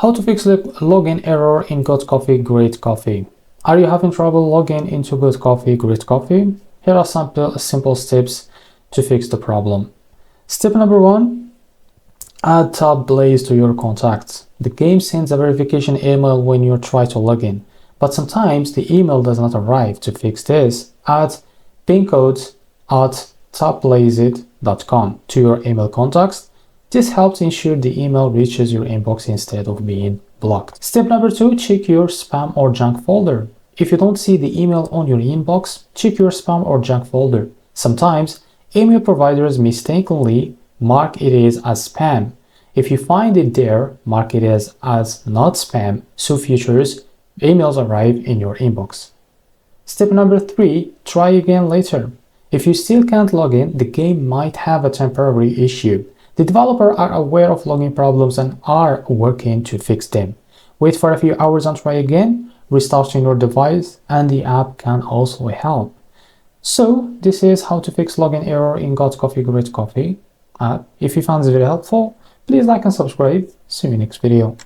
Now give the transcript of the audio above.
How to fix login error in Good Coffee, Great Coffee. Are you having trouble logging into Good Coffee, Great Coffee? Here are some simple steps to fix the problem. Step number 1, add Tab Blaze to your contacts. The game sends a verification email when you try to log in, but sometimes the email does not arrive. To fix this, add pincode@tabblazeit.com to your email contacts. This helps ensure the email reaches your inbox instead of being blocked. Step number 2, check your spam or junk folder. If you don't see the email on your inbox, check your spam or junk folder. Sometimes, email providers mistakenly mark it as spam. If you find it there, mark it as not spam, so futures emails arrive in your inbox. Step number 3, try again later. If you still can't log in, the game might have a temporary issue. The developers are aware of login problems and are working to fix them. Wait for a few hours and try again, restarting your device, and the app can also help. So this is how to fix login error in Good Coffee, Great Coffee app. If you found this very helpful, please like and subscribe. See you next video.